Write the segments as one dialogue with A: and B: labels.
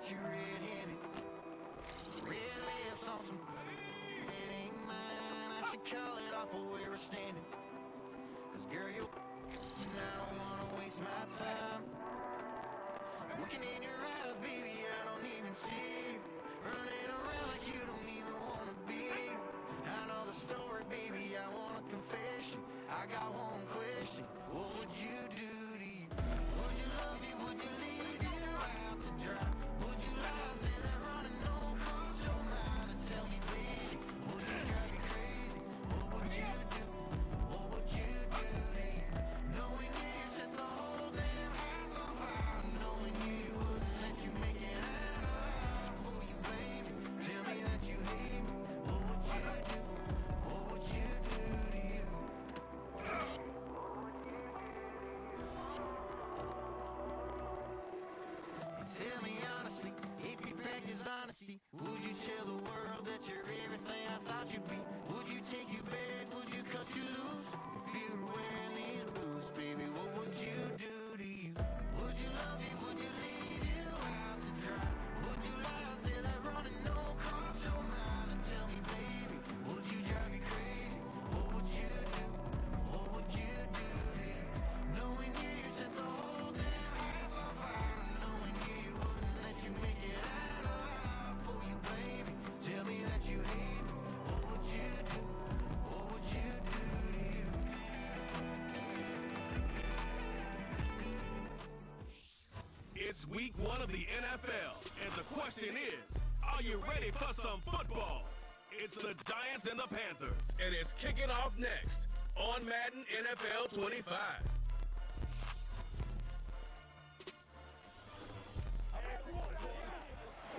A: caught you red-handed. Red lips on some, it ain't mine. I should call it off of where we're standing. Cause girl, I don't wanna waste my time. Looking in your eyes, baby, I don't even see you. Running around like you don't even wanna be. I know the story, baby, I want a confession. I got one question, what would you do to you? Would you love you, would you leave you out to dry? Would you lie, say that running don't cross your mind? And tell me, baby, would you drive you crazy? What would you do? What would you do to you? Knowing you set the whole damn house on fire. Knowing you wouldn't let you make it out alive for you, baby. Tell me that you hate me. What would you do? What would you do to you? And tell me honestly, if you practice honesty, would you tell the world that you're everything I thought you'd be? Would you take you back? Would you cut you loose? If you were wearing these boots, baby, what would you do to you? Would you love you? Would you leave you out to dry? Would you lie, say that running don't cross your mind? And tell me, baby, would you drive you crazy? What would you do? What would you do to you? Knowing you set the whole damn house on fire. Knowing you wouldn't let you make it out alive for you, baby. Tell me that you hate me. What would you do? What would you do to you?
B: It's week 1 of the NFL, and the question is, are you ready for some football? It's the Giants and the Panthers, and it's kicking off next on Madden NFL 25.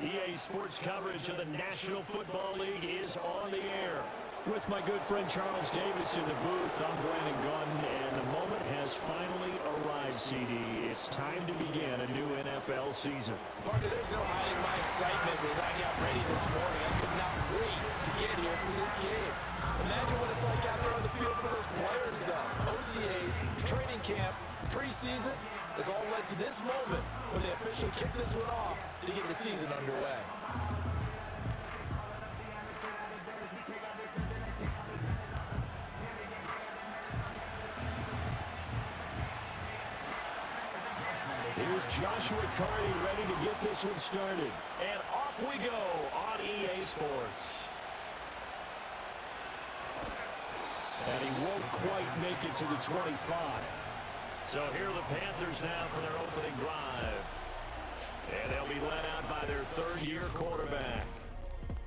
C: EA Sports coverage of the National Football League is on the air. With my good friend Charles Davis in the booth, I'm Brandon Gunn, and the moment has finally arrived, CD. It's time to begin a new NFL season.
D: Partner, there's no hiding my excitement as I got ready this morning. I could not wait to get here for this game. Imagine what it's like out there on the field for those players, though. OTAs, training camp, preseason has all led to this moment when they officially kick this one off to get the season underway.
C: Here's Joshua Carney ready to get this one started. And off we go on EA Sports. And he won't quite make it to the 25. So here are the Panthers now for their opening drive. And they'll be led out by their third-year quarterback.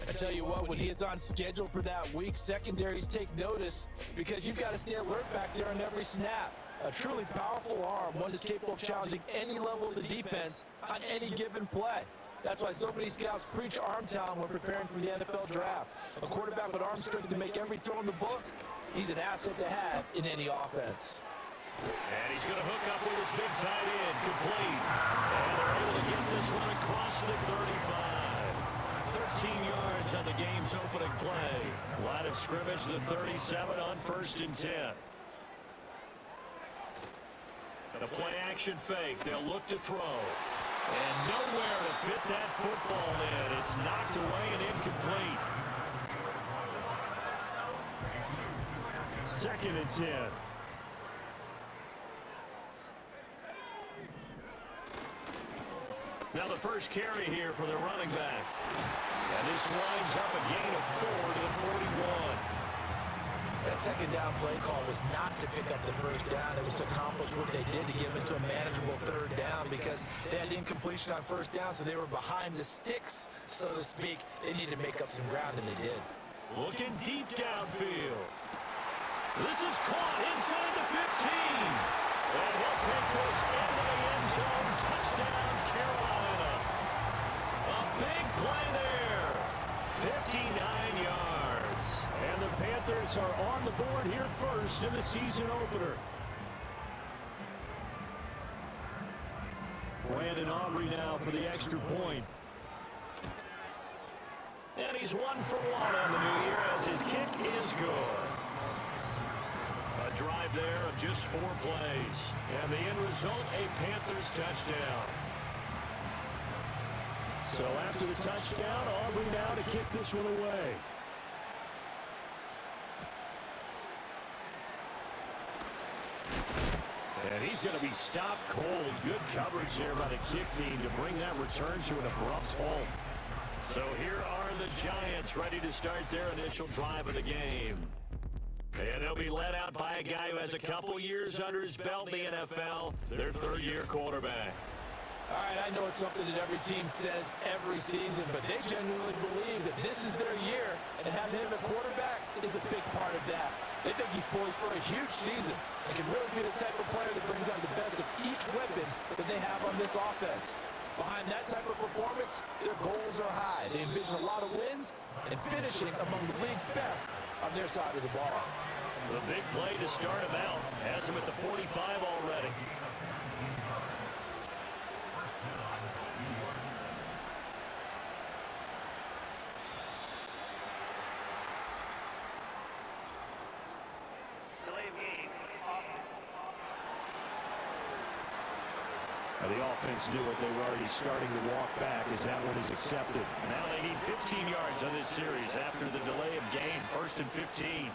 D: I tell you what, when he is on schedule for that week, secondaries take notice because you've got to stay alert back there on every snap. A truly powerful arm, one that's capable of challenging any level of the defense on any given play. That's why so many scouts preach arm talent when preparing for the NFL draft. A quarterback with arm strength to make every throw in the book, he's an asset to have in any offense.
C: And he's going to hook up with his big tight end, complete. And they're able to get this one across the 35. 13 yards on the game's opening play. Line of scrimmage, the 37 on 1st and 10. The play action fake. They'll look to throw. And nowhere to fit that football in. It's knocked away and incomplete. 2nd and 10. Now the first carry here for the running back. And this winds up a gain of 4 to the 41.
D: That second down play call was not to pick up the first down. It was to accomplish what they did to get them into a manageable third down because they had incompletion on first down, so they were behind the sticks, so to speak. They needed to make up some ground, and they did.
C: Looking deep downfield. This is caught inside the 15. And he'll take this into the end zone. Touchdown, Carolina. A big play there. 59 yards. And the Panthers are on the board here first in the season opener. Brandon Aubrey now for the extra point. And he's 1 for 1 on the new year as his kick is good. A drive there of just 4 plays. And the end result, a Panthers touchdown. So after the touchdown, Aubrey now to kick this one away. And he's going to be stopped cold. Good coverage here by the kick team to bring that return to an abrupt halt. So here are the Giants ready to start their initial drive of the game. And they'll be led out by a guy who has a couple years under his belt in the NFL, their third-year quarterback.
D: All right, I know it's something that every team says every season, but they genuinely believe that this is their year, and having him at quarterback is a big part of that. They think he's poised for a huge season and can really be the type of player that brings out the best of each weapon that they have on this offense. Behind that type of performance, their goals are high. They envision a lot of wins and finishing among the league's best on their side of the ball.
C: The big play to start him out has him at the 45 already. The offense knew it. They were already starting to walk back as that one is accepted. Now they need 15 yards on this series after the delay of game. 1st and 15.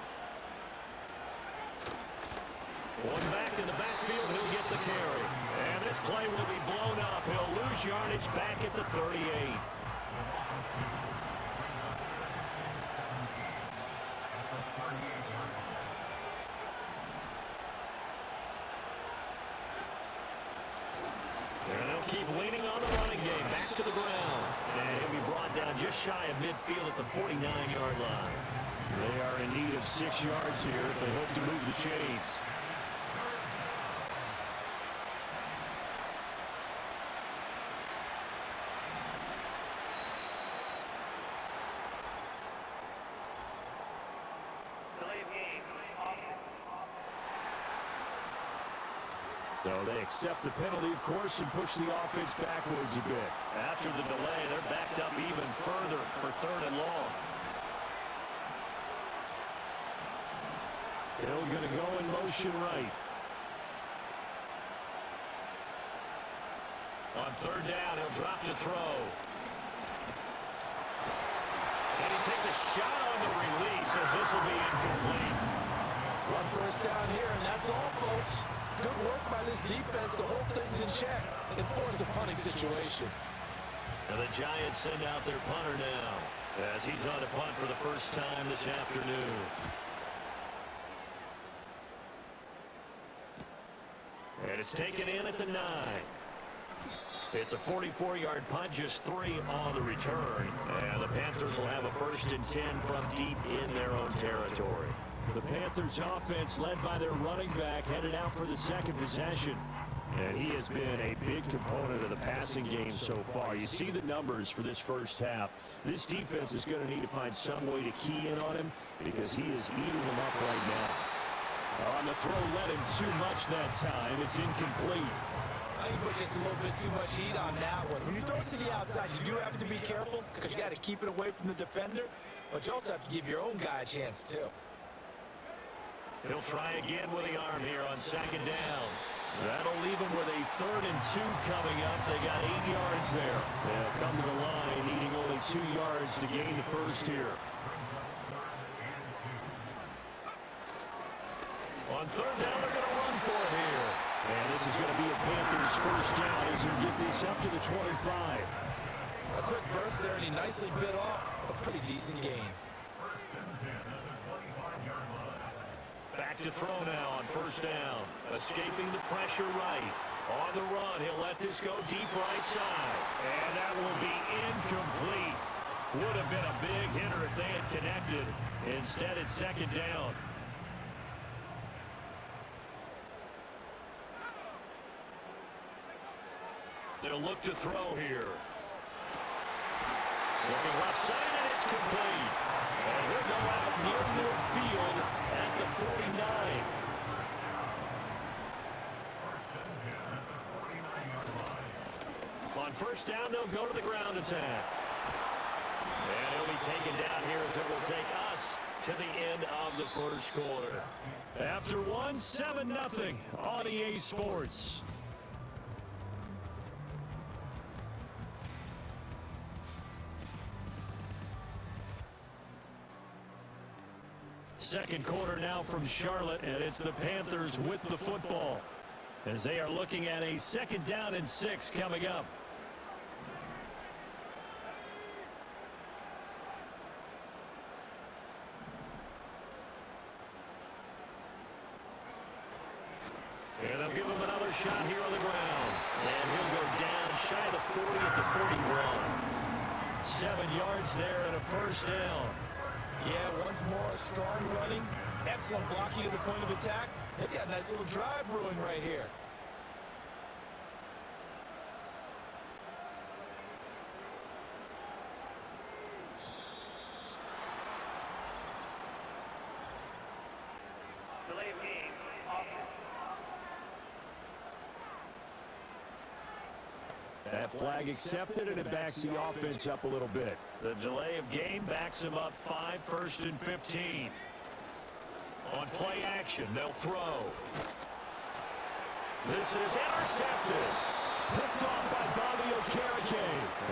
C: One back in the backfield. He'll get the carry. And this play will be blown up. He'll lose yardage back at the 38. Keep leaning on the running game. Back to the ground. And he'll be brought down just shy of midfield at the 49-yard line. They are in need of 6 yards here if they hope to move the chains. So they accept the penalty, of course, and push the offense backwards a bit. After the delay, they're backed up even further for 3rd and long. Hill going to go in motion right. On 3rd down, he'll drop to throw. And he takes a shot on the release as this will be incomplete.
D: 1 first down here, and that's all, folks. Good work by this defense to hold things in check and force a punting situation.
C: And the Giants send out their punter now as he's on to punt for the first time this afternoon. And it's taken in at the 9. It's a 44-yard punt, just 3 on the return. And the Panthers will have a 1st and 10 from deep in their own territory. The Panthers offense led by their running back headed out for the 2nd possession. And he has been a big component of the passing game so far. You see the numbers for this first half. This defense is going to need to find some way to key in on him because he is eating them up right now. On the throw, led him too much that time. It's incomplete.
D: I think you put just a little bit too much heat on that one. When you throw it to the outside, you do have to be careful because you got to keep it away from the defender. But you also have to give your own guy a chance, too.
C: He'll try again with the arm here on 2nd down. That'll leave him with a 3rd and 2 coming up. They got 8 yards there. They'll come to the line, needing only 2 yards to gain the first here. On 3rd down, they're going to run for it here. And this is going to be a Panthers first down as they get this up to the 25.
D: A quick burst there, and he nicely bit off a pretty decent gain.
C: Back to throw now on 1st down. Escaping the pressure right. On the run, he'll let this go deep right side. And that will be incomplete. Would have been a big hitter if they had connected. Instead, it's 2nd down. They'll look to throw here. Looking left side, and it's complete. And he'll go out near midfield at the 49. On 1st down, they'll go to the ground attack. And he'll be taken down here as it will take us to the end of the 1st quarter. After 1, 7-0 on EA Sports. Second quarter now from Charlotte, and it's the Panthers with the football as they are looking at a 2nd down and 6 coming up. And they'll give him another shot here on the ground. And he'll go down shy of the 40 at the 41. 7 yards there and a first down.
D: Yeah, once more, strong running, excellent blocking at the point of attack. They've got a nice little drive brewing right here.
C: That flag accepted, and it backs the offense up a little bit. The delay of game backs him up 5, 1st and 15. On play action, they'll throw. This is intercepted. Picked off by Bobby Okereke.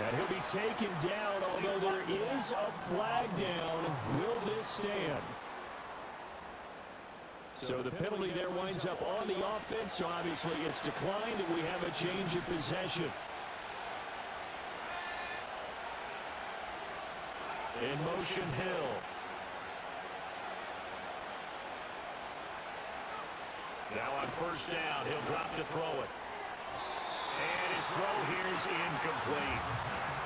C: And he'll be taken down, although there is a flag down. Will this stand? So the penalty there winds up on the offense, so obviously it's declined, and we have a change of possession. In motion, Hill. Now on first down, he'll drop to throw it. And his throw here is incomplete.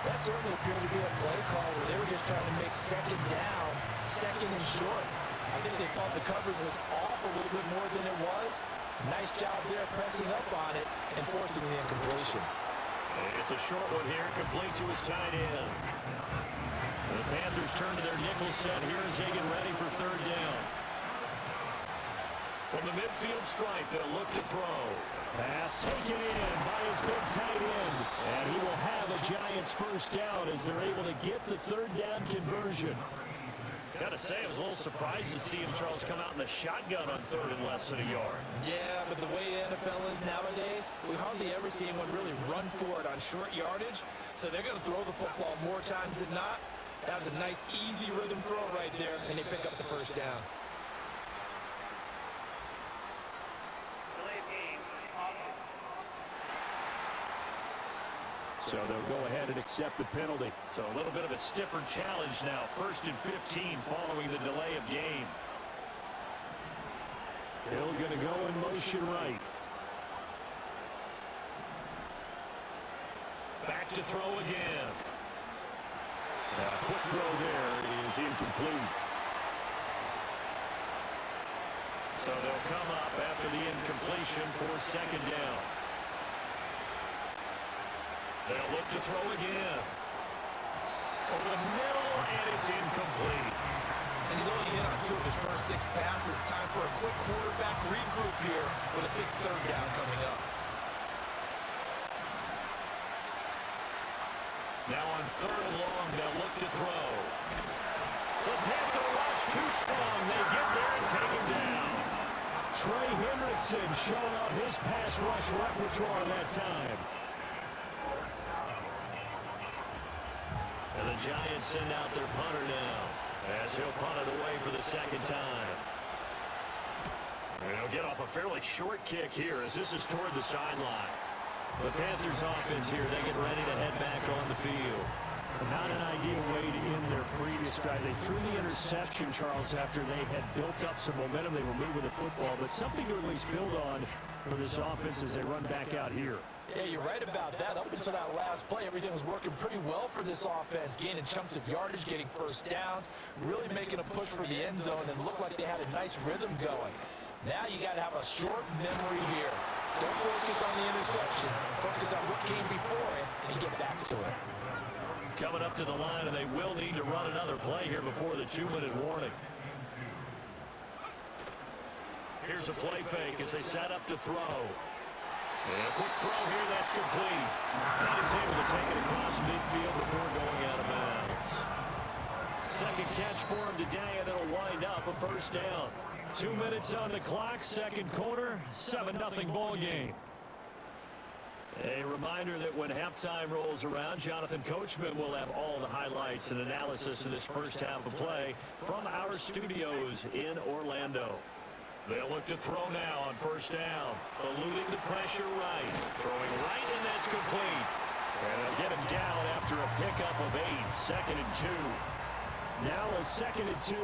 D: That certainly appeared to be a play call where they were just trying to make 2nd down, 2nd and short. I think they thought the coverage was off a little bit more than it was. Nice job there pressing up on it and forcing the incompletion.
C: It's a short one here, complete to his tight end. The Panthers turn to their nickel set here as they get ready for 3rd down. From the midfield stripe, they'll look to throw. Pass taken in by his big tight end. And he will have a Giants first down as they're able to get the 3rd down conversion. Gotta say, I was a little surprised to see him, Charles, come out in the shotgun on 3rd and less than a yard.
D: Yeah, but the way the NFL is nowadays, we hardly ever see anyone really run for it on short yardage. So they're going to throw the football more times than not. That was a nice, easy rhythm throw right there, and they pick up the first down.
C: So they'll go ahead and accept the penalty. So a little bit of a stiffer challenge now. 1st and 15 following the delay of game. Hill going to go in motion right. Back to throw again. A quick throw there is incomplete. So they'll come up after the incompletion for 2nd down. They'll look to throw again. Over the middle, and it's incomplete.
D: And he's only hit on 2 of his first 6 passes. Time for a quick quarterback regroup here with a big 3rd down coming up.
C: Now on 3rd and long, they'll look to throw. The Panther rush too strong. They get there and take him down. Trey Hendrickson showing off his pass rush repertoire that time. And the Giants send out their punter now as he'll punt it away for the 2nd time. And he'll get off a fairly short kick here as this is toward the sideline. The Panthers offense here, they get ready to head back on the field. Not an ideal way to end their previous drive. They threw the interception, Charles, after they had built up some momentum. They were moving the football, but something to at least build on for this offense as they run back out here.
D: Yeah, you're right about that. Up until that last play, everything was working pretty well for this offense, gaining chunks of yardage, getting first downs, really making a push for the end zone, and looked like they had a nice rhythm going. Now you got to have a short memory here. Don't focus on the interception. Focus on what came before it and get back to it.
C: Coming up to the line, and they will need to run another play here before the 2-minute warning. Here's a play fake as they set up to throw. And a quick throw here, that's complete. And he's able to take it across midfield before going out of bounds. Second catch for him today, and it'll wind up a first down. 2 minutes on the clock, second quarter, 7-0 ball game. A reminder that when halftime rolls around, Jonathan Coachman will have all the highlights and analysis of this first half of play from our studios in Orlando. They'll look to throw now on first down. Eluding the pressure right. Throwing right, and that's complete. And they'll get him down after a pickup of 8. 2nd and 2. Now a 2nd and 2.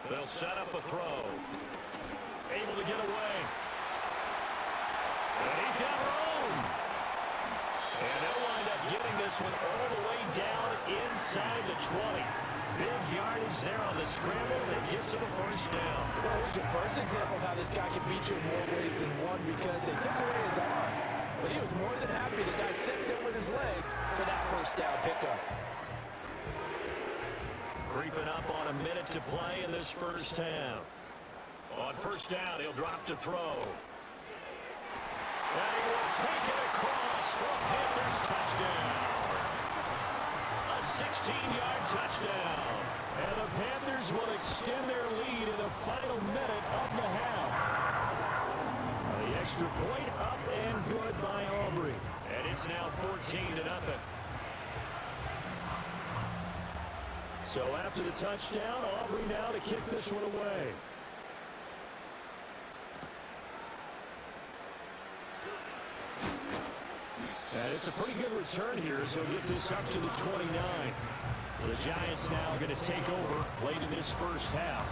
C: They'll set up a throw. Able to get away. And he's got room. And they'll wind up getting this one all the way down inside the 20. Big yardage there on the scramble that gets to the first down.
D: Well, here's your first example of how this guy can beat you in more ways than one because they took away his arm. But he was more than happy to dissect it with his legs for that first down pickup.
C: Creeping up on a minute to play in this first half. On first down, he'll drop to throw. And he will take it across for a Panthers touchdown. A 16-yard touchdown. And the Panthers will extend their lead in the final minute of the half. The extra point up and good by Aubrey. And it's now 14-0. So after the touchdown, Aubrey now to kick this one away. And it's a pretty good return here, so get this up to the 29. The Giants now are going to take over late in this first half.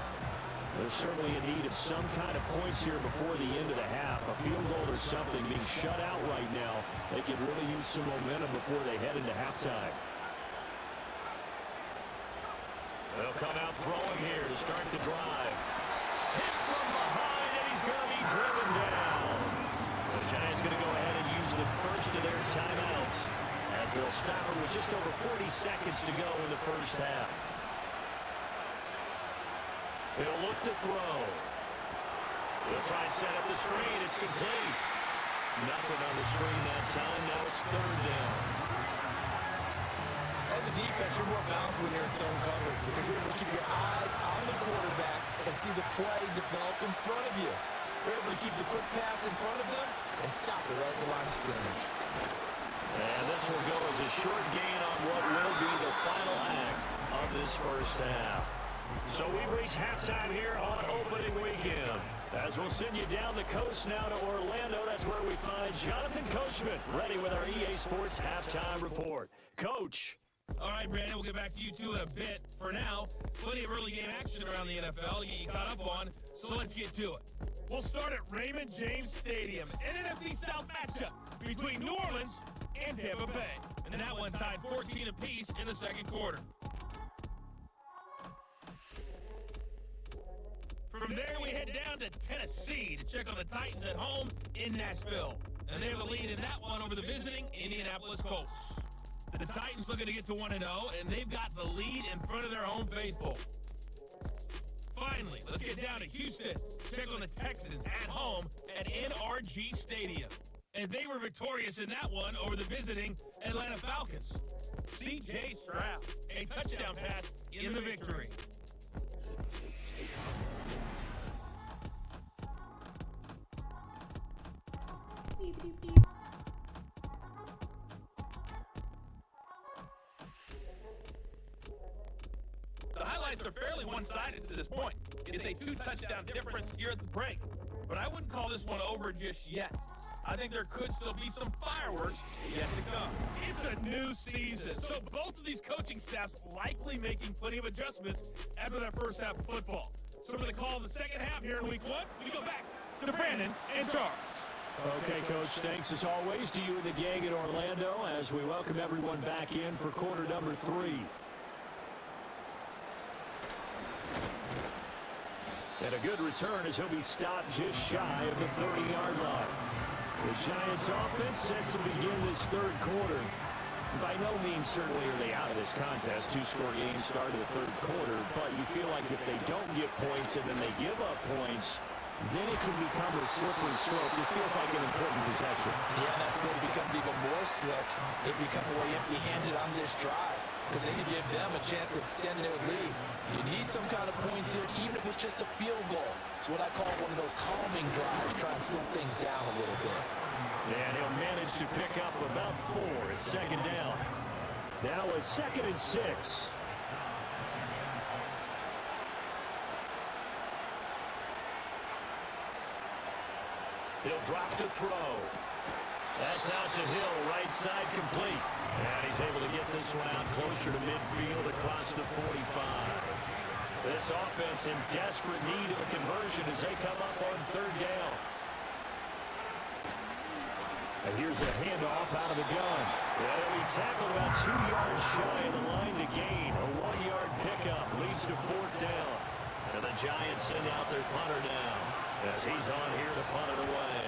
C: They're certainly in need of some kind of points here before the end of the half. A field goal or something being shut out right now. They could really use some momentum before they head into halftime. They'll come out throwing here to start the drive. Hit from behind, and he's going to be driven down. The Giants going to go ahead and use the first of their timeouts as they'll stop it with just over 40 seconds to go in the first half. He'll look to throw. He'll try and set up the screen. It's complete. Nothing on the screen that time. Now it's 3rd down.
D: As a defense, you're more balanced when you're in zone coverage because you're able to keep your eyes on the quarterback and see the play develop in front of you. You're able to keep the quick pass in front of them and stop it right at the line of scrimmage.
C: And this will go as a short gain on what will be the final act of this first half. So we've reached halftime here on opening weekend. As we'll send you down the coast now to Orlando, that's where we find Jonathan Coachman ready with our EA Sports halftime report. Coach.
E: All right, Brandon, we'll get back to you two in a bit. For now, plenty of early game action around the NFL to get you caught up on, so let's get to it. We'll start at Raymond James Stadium, an NFC South matchup between New Orleans and Tampa Bay. And that one tied 14 apiece in the second quarter. From there, we head down to Tennessee to check on the Titans at home in Nashville. And they have the lead in that one over the visiting Indianapolis Colts. The Titans looking to get to 1-0, and they've got the lead in front of their home faithful. Finally, let's get down to Houston, check on the Texans at home at NRG Stadium. And they were victorious in that one over the visiting Atlanta Falcons. C.J. Stroud, a touchdown pass in the victory. The highlights are fairly one-sided to this point. It's a 2-touchdown difference here at the break. But I wouldn't call this one over just yet. I think there could still be some fireworks yet to come. It's a new season, so both of these coaching staffs likely making plenty of adjustments after that first half of football. So for the call of the second half here in week 1, we go back to Brandon and Charles.
C: Okay, Coach, thanks as always to you and the gang in Orlando as we welcome everyone back in for quarter number 3. And a good return as he'll be stopped just shy of the 30-yard line. The Giants offense set to begin this third quarter. By no means certainly are they out of this contest. 2-score game start of the third quarter, but you feel like if they don't get points and then they give up points, then it can become a slippery slope. This feels like an important possession.
D: Yeah, that slope becomes even more slick if you come away empty-handed on this drive. because they can give them a chance to extend their lead. You need some kind of points here, even if it's just a field goal. It's what I call one of those calming drives, trying to slow things down a little bit.
C: And he'll manage to pick up about 4 at second down. Now a 2nd and 6. He'll drop to throw. That's out to Hill, right side complete. And he's able to get this one out closer to midfield across the 45. This offense in desperate need of a conversion as they come up on 3rd down. And here's a handoff out of the gun. Well, he tackled about 2 yards shy of the line to gain. A 1-yard pickup leads to 4th down. And the Giants send out their punter now as he's on here to punt it away.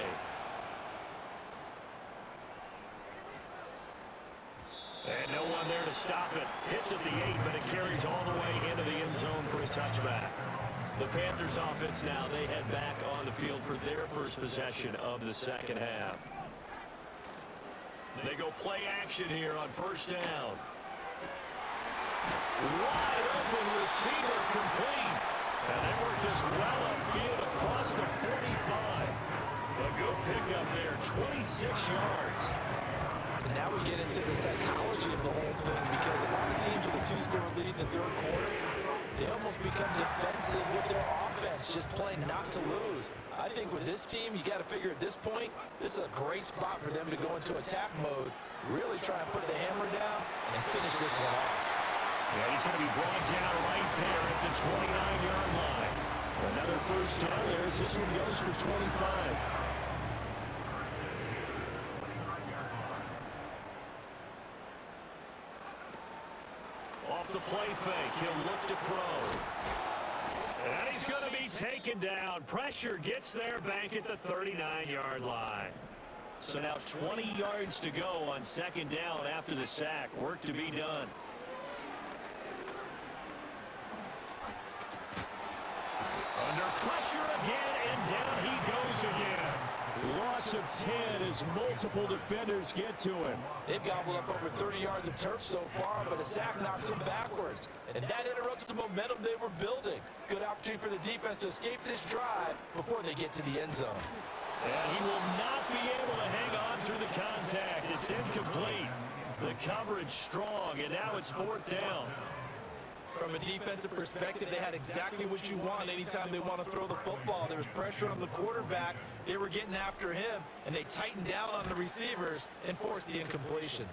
C: And no one there to stop it. Hits at the 8, but it carries all the way into the end zone for a touchback. The Panthers offense now, they head back on the field for their first possession of the second half. They go play action here on 1st down. Wide open receiver complete. And they work this well upfield across the 45. A good pickup there, 26 yards.
D: And now we get into the psychology of the whole thing, because a lot of teams with a 2-score lead in the 3rd quarter, they almost become defensive with their offense, just playing not to lose. I think with this team, you got to figure at this point, this is a great spot for them to go into attack mode, really try and put the hammer down and finish this one off.
C: Yeah, he's going to be brought down right there at the 29-yard line. Another 1st down there. This one goes for 25. Off the play fake, he'll look to throw. And he's going to be taken down. Pressure gets there back at the 39-yard line. So now 20 yards to go on 2nd down after the sack. Work to be done. Under pressure again, and down he goes again. Loss of 10 as multiple defenders get to him.
D: They've gobbled up over 30 yards of turf so far, but a sack knocks them backwards. And that interrupts the momentum they were building. Good opportunity for the defense to escape this drive before they get to the end zone.
C: And he will not be able to hang on through the contact. It's incomplete. The coverage strong, and now it's 4th down.
D: From a defensive perspective, they had exactly what you want anytime they want to throw the football. There was pressure on the quarterback. They were getting after him, and they tightened down on the receivers and forced the incompletion.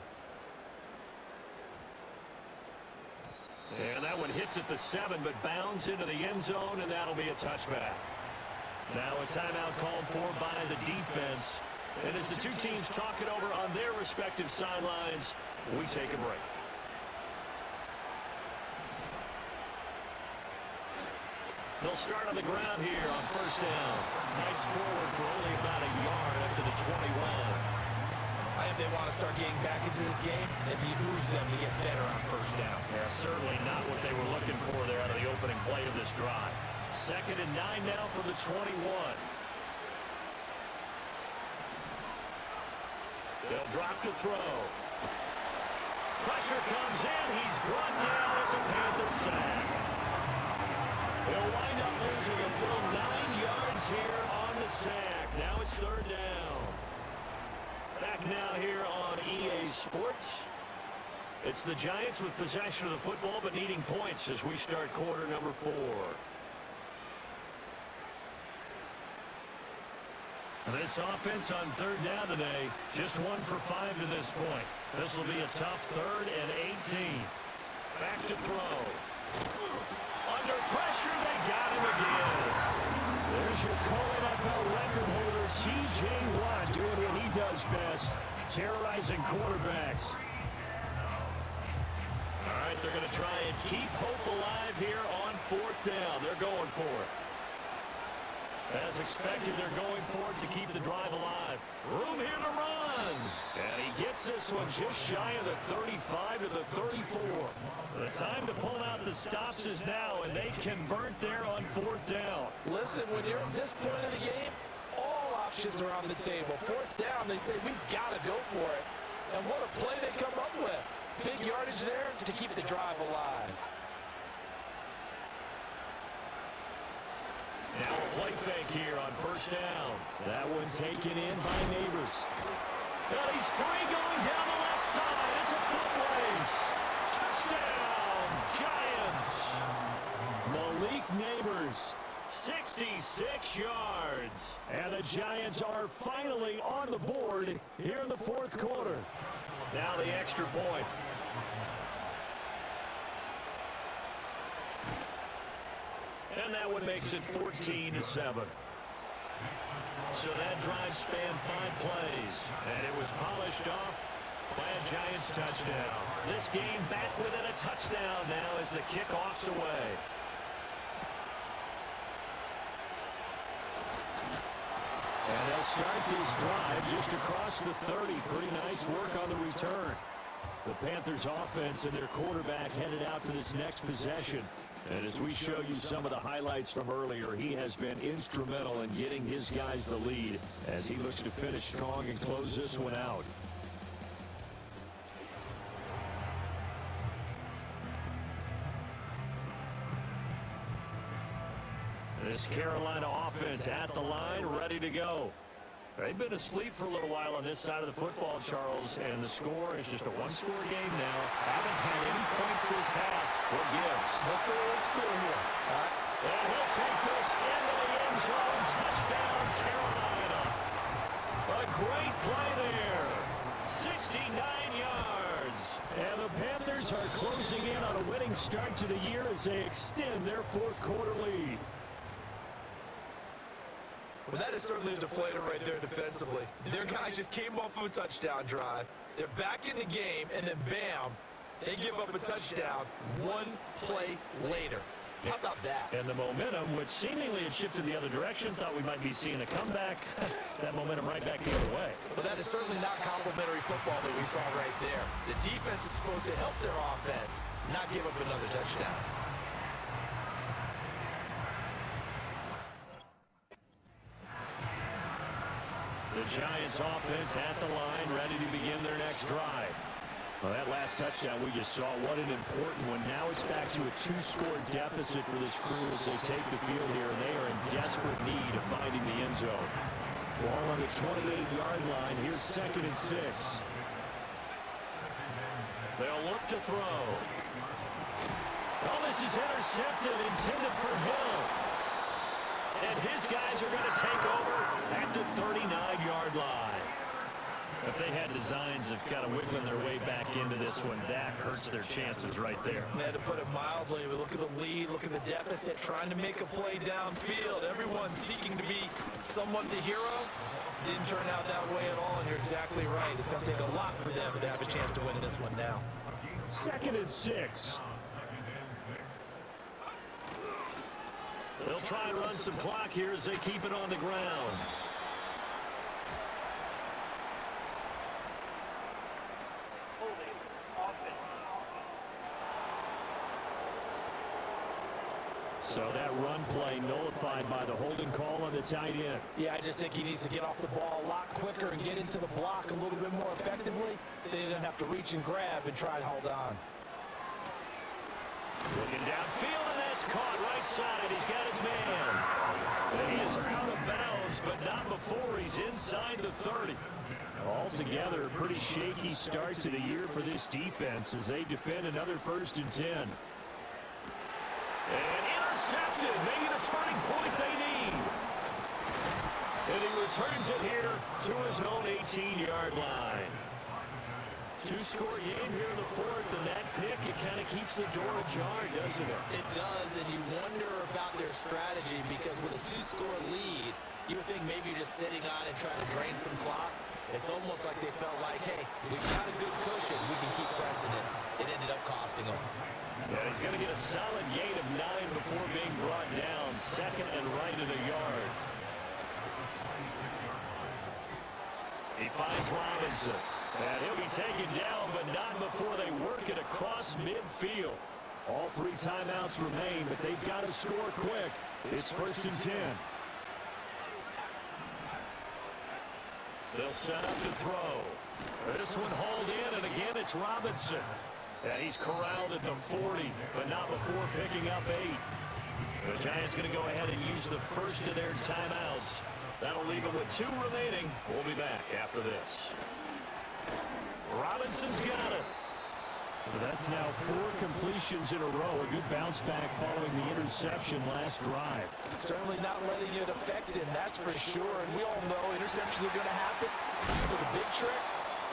C: And that one hits at the 7, but bounds into the end zone, and that'll be a touchback. Now a timeout called for by the defense. And as the two teams talk it over on their respective sidelines, we take a break. They'll start on the ground here on 1st down. Fights forward for only about a yard after the 21.
D: If they want to start getting back into this game, it behooves them to get better on 1st down.
C: Yeah, certainly not what they were looking for there out of the opening play of this drive. 2nd and 9 now for the 21. They'll drop to throw. Pressure comes in. He's brought down as a Panther sack. They'll wind up losing a full 9 yards here on the sack. Now it's 3rd down. Back now here on EA Sports. It's the Giants with possession of the football but needing points as we start quarter number 4. This offense on 3rd down today, just 1 for 5 to this point. This will be a tough 3rd and 18. Back to throw. Under pressure, they got him again. There's your co-NFL record holder, T.J. Watt, doing what he does best, terrorizing quarterbacks. All right, they're going to try and keep hope alive here on 4th down. They're going for it. As expected, they're going for it to keep the drive alive. Room here to run. And he gets this one just shy of the 35 to the 34. The time to pull out the stops is now, and they convert there on 4th down.
D: Listen, when you're at this point of the game, all options are on the table. 4th down, they say, we've got to go for it. And what a play they come up with. Big yardage there to keep the drive alive.
C: Now a play fake here on first down. That one taken in by Neighbors. And he's free going down the left side. It's a foot race. Touchdown, Giants. Malik Neighbors, 66 yards. And the Giants are finally on the board here in the fourth quarter. Now the extra point. And that one makes it 14-7. So that drive spanned 5 plays, and it was polished off by a Giants touchdown. This game back within a touchdown now as the kickoff's away. And they'll start this drive just across the 30. Pretty nice work on the return. The Panthers offense and their quarterback headed out for this next possession. And as we show you some of the highlights from earlier, he has been instrumental in getting his guys the lead as he looks to finish strong and close this one out. This Carolina offense at the line, ready to go. They've been asleep for a little while on this side of the football, Charles, and the score is just a one-score game now. Haven't had any points this half. What gives?
D: Let's go old school here.
C: And he'll take this into the end zone. Touchdown, Carolina. A great play there. 69 yards. And the Panthers are closing in on a winning start to the year as they extend their fourth quarter lead.
D: Well, that is certainly a deflator right there defensively. Their guys just came off of a touchdown drive. They're back in the game, and then bam, they give up a touchdown one play later. How about that?
C: And the momentum, which seemingly had shifted the other direction, thought we might be seeing a comeback. That momentum right back the other way.
D: But that is certainly not complimentary football that we saw right there. The defense is supposed to help their offense, not give up another touchdown.
C: The Giants offense at the line, ready to begin their next drive. Well, that last touchdown we just saw, what an important one. Now it's back to a 2-score deficit for this crew as they take the field here, and they are in desperate need of finding the end zone. Ball on the 28-yard line. Here's 2nd and 6. They'll look to throw. Oh, this is intercepted, intended for Hill. And his guys are going to take over at the 39-yard line. If they had designs of kind of wiggling their way back into this one, that hurts their chances right there.
D: Yeah, to put it mildly, we look at the lead, look at the deficit, trying to make a play downfield. Everyone's seeking to be somewhat the hero. Didn't turn out that way at all, and you're exactly right. It's going to take a lot for them to have a chance to win this one now.
C: 2nd and 6. They'll try and run some clock here as they keep it on the ground. So that run play nullified by the holding call on the tight end.
D: Yeah, I just think he needs to get off the ball a lot quicker and get into the block a little bit more effectively. Then he doesn't have to reach and grab and try and hold on.
C: Looking downfield, and that's caught right side. He's got his man. And he is out of bounds, but not before he's inside the 30. Altogether, a pretty shaky start to the year for this defense as they defend another 1st and 10. And intercepted, maybe the turning point they need. And he returns it here to his own 18-yard line. 2-score game here in the 4th, and that pick, it kind of keeps the door ajar, doesn't it?
D: It does, and you wonder about their strategy because with a 2-score lead, you would think maybe you're just sitting on and trying to drain some clock. It's almost like they felt like, hey, we've got a good cushion. We can keep pressing it. It ended up costing them.
C: Yeah, he's going to get a solid gain of 9 before being brought down. 2nd and right of the yard. He finds Robinson. And he'll be taken down, but not before they work it across midfield. All 3 timeouts remain, but they've got to score quick. It's 1st and 10. They'll set up to throw. This one hauled in, and again it's Robinson. And he's corralled at the 40, but not before picking up 8. The Giants going to go ahead and use the first of their timeouts. That'll leave them with 2 remaining. We'll be back after this. Robinson's got it.
F: That's now 4 completions in a row. A good bounce back following the interception last drive.
D: Certainly not letting it affect him, that's for sure. And we all know interceptions are going to happen. So the big trick,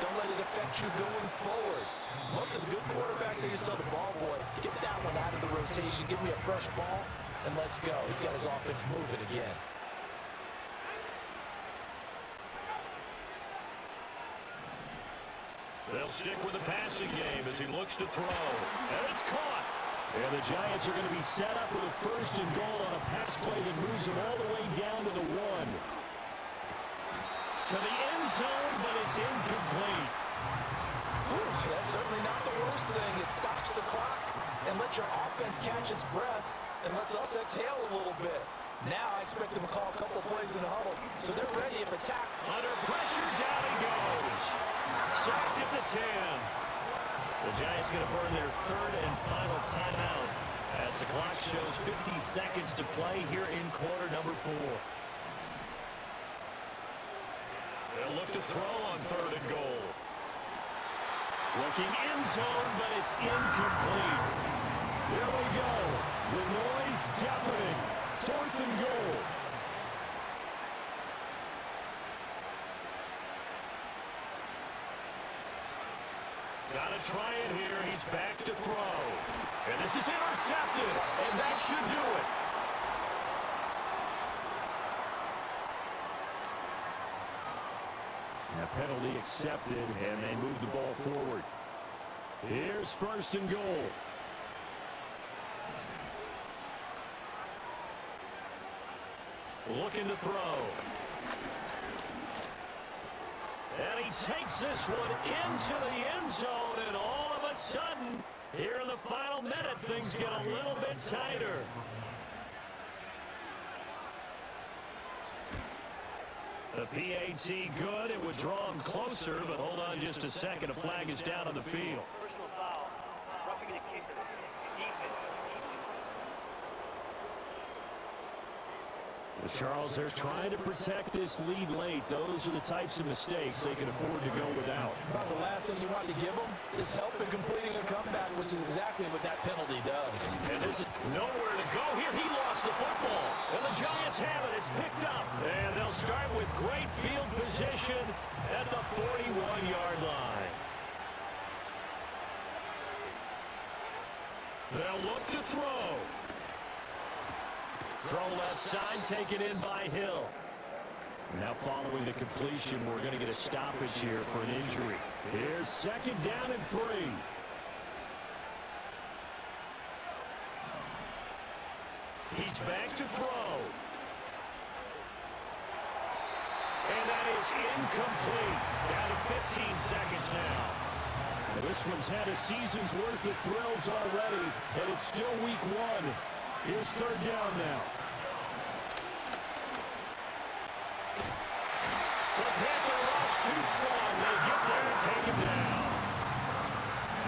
D: don't let it affect you going forward. Most of the good quarterbacks, they just tell the ball boy, get that one out of the rotation, give me a fresh ball, and let's go. He's got his offense moving again.
C: They'll stick with the passing game as he looks to throw. And it's caught.
F: And the Giants are going to be set up with a first and goal on a pass play that moves them all the way down to the 1. To the end zone, but it's incomplete.
D: Ooh, that's certainly not the worst thing. It stops the clock and lets your offense catch its breath and lets us exhale a little bit. Now I expect them to call a couple plays in the huddle, so they're ready if attack.
C: Under pressure, down he goes. Sacked at the 10. The Giants going to burn their 3rd and final timeout as the clock shows 50 seconds to play here in quarter number 4. They'll look to throw on 3rd and goal. Looking end zone, but it's incomplete.
F: Here we go. The noise deafening. 4th and goal.
C: Gotta try it here. He's back to throw. And this is intercepted. And that should do it.
F: A penalty accepted, and they move the ball forward. Here's 1st and goal.
C: Looking to throw. And he takes this one into the end zone, and all of a sudden, here in the final minute, things get a little bit tighter. The PAT good. It would draw him closer, but hold on just a second. A flag is down on the field.
G: Personal foul. Roughing the kicker. Defense.
F: Well, Charles, they're trying to protect this lead late. Those are the types of mistakes they can afford to go without.
D: About the last thing you want to give them is help in completing a comeback, which is exactly what that penalty does.
C: And this is nowhere to go here. He lost the football. And the Giants have it. It's picked up. And they'll start with great field position at the 41-yard line. They'll look to throw. Throw left side, taken in by Hill.
F: Now following the completion, we're going to get a stoppage here for an injury. Here's 2nd down and 3.
C: He's back to throw. And that is incomplete. Down to 15 seconds now.
F: Well, this one's had a season's worth of thrills already, and it's still week 1. Here's 3rd down now.
C: The Panther rush too strong. They get there and take him down.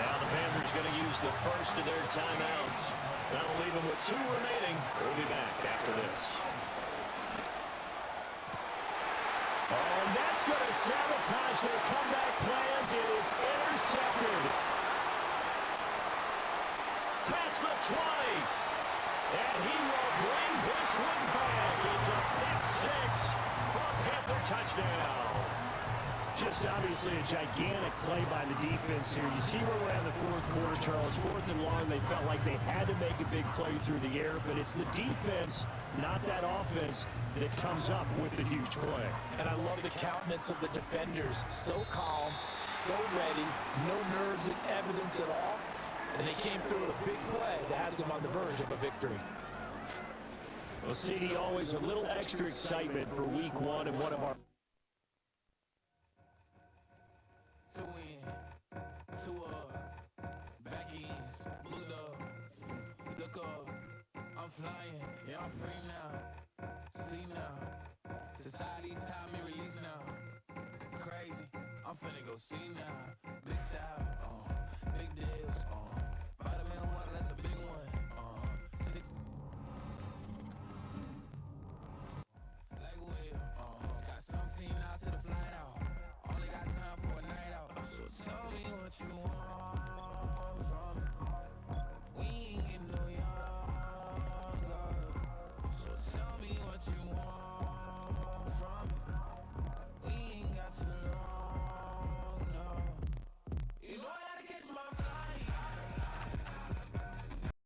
C: Now the Panthers going to use the first of their timeouts. That'll leave them with 2 remaining. We'll be back after this.
F: Oh, and that's going to sabotage their comeback plans. It is intercepted.
C: Past the 20. And he will bring this one back. It's a pick 6 for a Panther touchdown.
F: Just obviously a gigantic play by the defense here. You see where we're at in the 4th quarter, Charles. 4th and long, they felt like they had to make a big play through the air, but it's the defense, not that offense, that comes up with the huge play.
D: And I love the countenance of the defenders. So calm, so ready, no nerves and evidence at all. And they came through with a big play that has them on the verge of a victory.
F: Well, CD, always a little extra excitement for week 1 and one of our...
A: To win, to back east, look up, I'm flying, yeah, I'm free now, sleep now, society's time me release now, crazy, I'm finna go see now, big style,